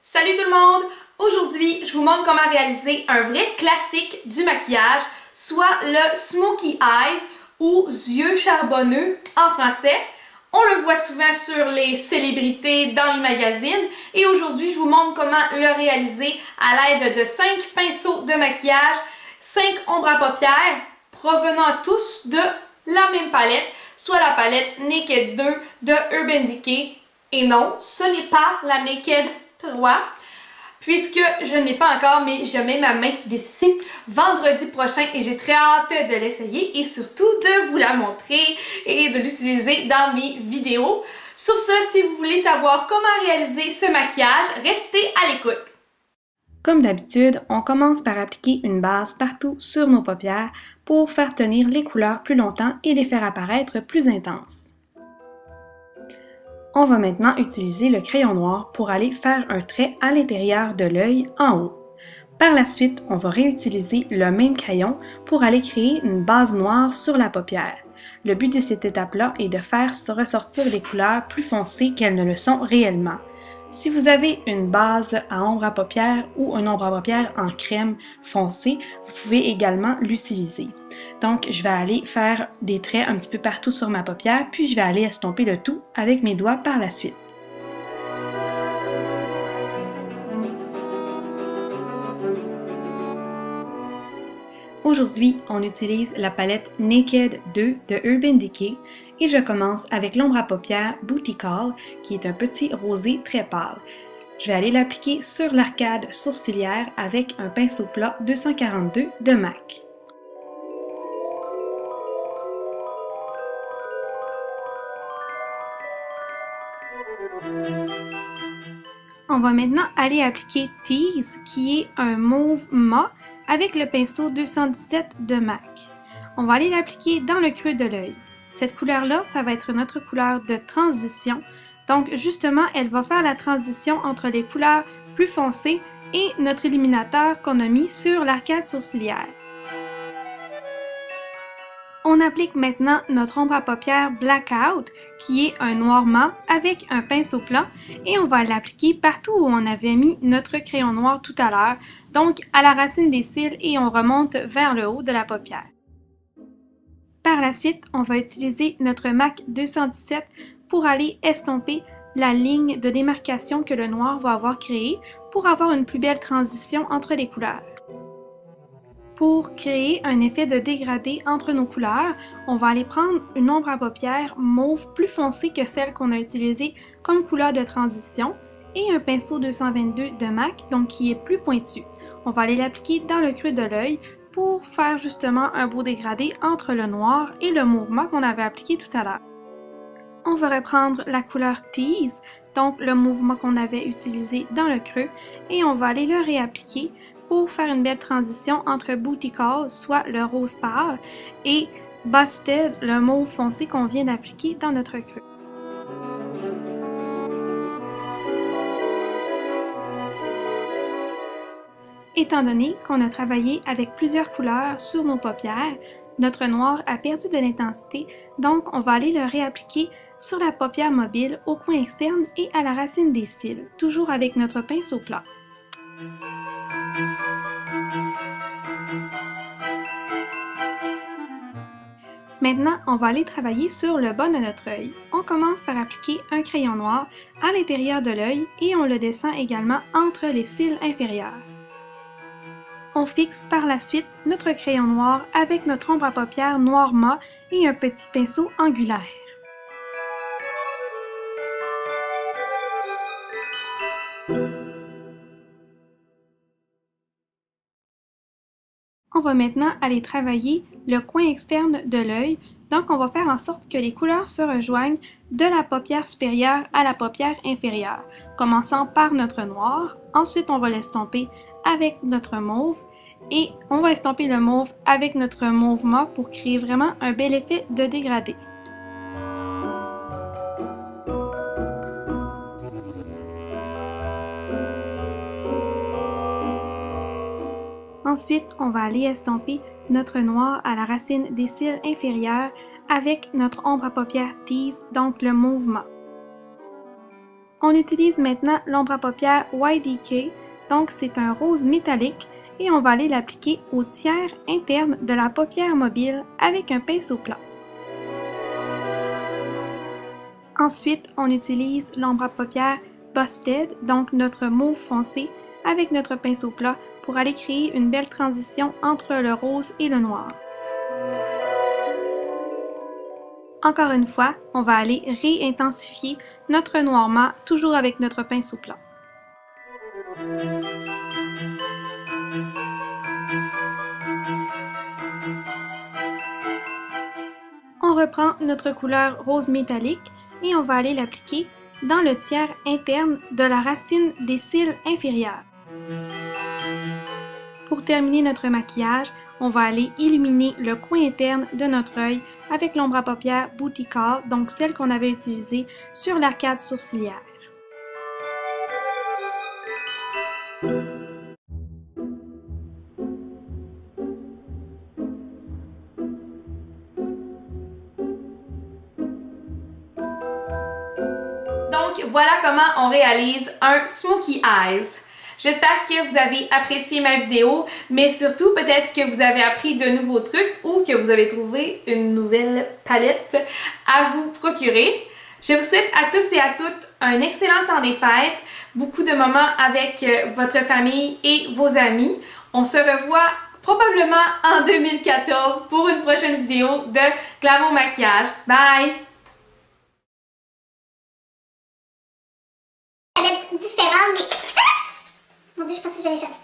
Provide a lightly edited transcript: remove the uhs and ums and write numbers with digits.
Salut tout le monde! Aujourd'hui, je vous montre comment réaliser un vrai classique du maquillage, soit le Smokey Eyes ou yeux charbonneux en français. On le voit souvent sur les célébrités dans les magazines et aujourd'hui, je vous montre comment le réaliser à l'aide de 5 pinceaux de maquillage, 5 ombres à paupières provenant tous de la même palette, soit la palette Naked 2 de Urban Decay. Et non, ce n'est pas la Naked 3, puisque je ne l'ai pas encore, mais je mets ma main dessus vendredi prochain et j'ai très hâte de l'essayer et surtout de vous la montrer et de l'utiliser dans mes vidéos. Sur ce, si vous voulez savoir comment réaliser ce maquillage, restez à l'écoute. Comme d'habitude, on commence par appliquer une base partout sur nos paupières pour faire tenir les couleurs plus longtemps et les faire apparaître plus intenses. On va maintenant utiliser le crayon noir pour aller faire un trait à l'intérieur de l'œil en haut. Par la suite, on va réutiliser le même crayon pour aller créer une base noire sur la paupière. Le but de cette étape-là est de faire ressortir les couleurs plus foncées qu'elles ne le sont réellement. Si vous avez une base à ombre à paupières ou une ombre à paupières en crème foncée, vous pouvez également l'utiliser. Donc, je vais aller faire des traits un petit peu partout sur ma paupière, puis je vais aller estomper le tout avec mes doigts par la suite. Aujourd'hui, on utilise la palette Naked 2 de Urban Decay et je commence avec l'ombre à paupières Booty Call qui est un petit rosé très pâle. Je vais aller l'appliquer sur l'arcade sourcilière avec un pinceau plat 242 de MAC. On va maintenant aller appliquer Tease, qui est un mauve mat, avec le pinceau 217 de MAC. On va aller l'appliquer dans le creux de l'œil. Cette couleur-là, ça va être notre couleur de transition. Donc, justement, elle va faire la transition entre les couleurs plus foncées et notre illuminateur qu'on a mis sur l'arcade sourcilière. On applique maintenant notre ombre à paupières Blackout, qui est un noir mat avec un pinceau plat, et on va l'appliquer partout où on avait mis notre crayon noir tout à l'heure, donc à la racine des cils et on remonte vers le haut de la paupière. Par la suite, on va utiliser notre MAC 217 pour aller estomper la ligne de démarcation que le noir va avoir créée pour avoir une plus belle transition entre les couleurs. Pour créer un effet de dégradé entre nos couleurs, on va aller prendre une ombre à paupières mauve plus foncée que celle qu'on a utilisée comme couleur de transition et un pinceau 222 de MAC, donc qui est plus pointu. On va aller l'appliquer dans le creux de l'œil pour faire justement un beau dégradé entre le noir et le mouvement qu'on avait appliqué tout à l'heure. On va reprendre la couleur Tease, donc le mouvement qu'on avait utilisé dans le creux, et on va aller le réappliquer pour faire une belle transition entre Booty Call, soit le rose pâle, et Busted, le mauve foncé qu'on vient d'appliquer dans notre creux. Étant donné qu'on a travaillé avec plusieurs couleurs sur nos paupières, notre noir a perdu de l'intensité, donc on va aller le réappliquer sur la paupière mobile, au coin externe et à la racine des cils, toujours avec notre pinceau plat. Maintenant, on va aller travailler sur le bas de notre œil. On commence par appliquer un crayon noir à l'intérieur de l'œil et on le descend également entre les cils inférieurs. On fixe par la suite notre crayon noir avec notre ombre à paupières noir mat et un petit pinceau angulaire. On va maintenant aller travailler le coin externe de l'œil, donc on va faire en sorte que les couleurs se rejoignent de la paupière supérieure à la paupière inférieure, commençant par notre noir, ensuite on va l'estomper avec notre mauve et on va estomper le mauve avec notre mauve mat pour créer vraiment un bel effet de dégradé. Ensuite, on va aller estomper notre noir à la racine des cils inférieurs avec notre ombre à paupières Tease, donc le mauve mat. On utilise maintenant l'ombre à paupières YDK, donc c'est un rose métallique, et on va aller l'appliquer au tiers interne de la paupière mobile avec un pinceau plat. Ensuite, on utilise l'ombre à paupières Busted, donc notre mauve foncé, avec notre pinceau plat pour aller créer une belle transition entre le rose et le noir. Encore une fois, on va aller réintensifier notre noir mat, toujours avec notre pinceau plat. On reprend notre couleur rose métallique et on va aller l'appliquer dans le tiers interne de la racine des cils inférieurs. Pour terminer notre maquillage, on va aller illuminer le coin interne de notre œil avec l'ombre à paupières Boutique, donc celle qu'on avait utilisée sur l'arcade sourcilière. Donc voilà comment on réalise un Smokey Eyes. J'espère que vous avez apprécié ma vidéo, mais surtout peut-être que vous avez appris de nouveaux trucs ou que vous avez trouvé une nouvelle palette à vous procurer. Je vous souhaite à tous et à toutes un excellent temps des fêtes, beaucoup de moments avec votre famille et vos amis. On se revoit probablement en 2014 pour une prochaine vidéo de Glamour Maquillage. Bye! Différente, mais... Mon Dieu, je pensais que j'avais échappé.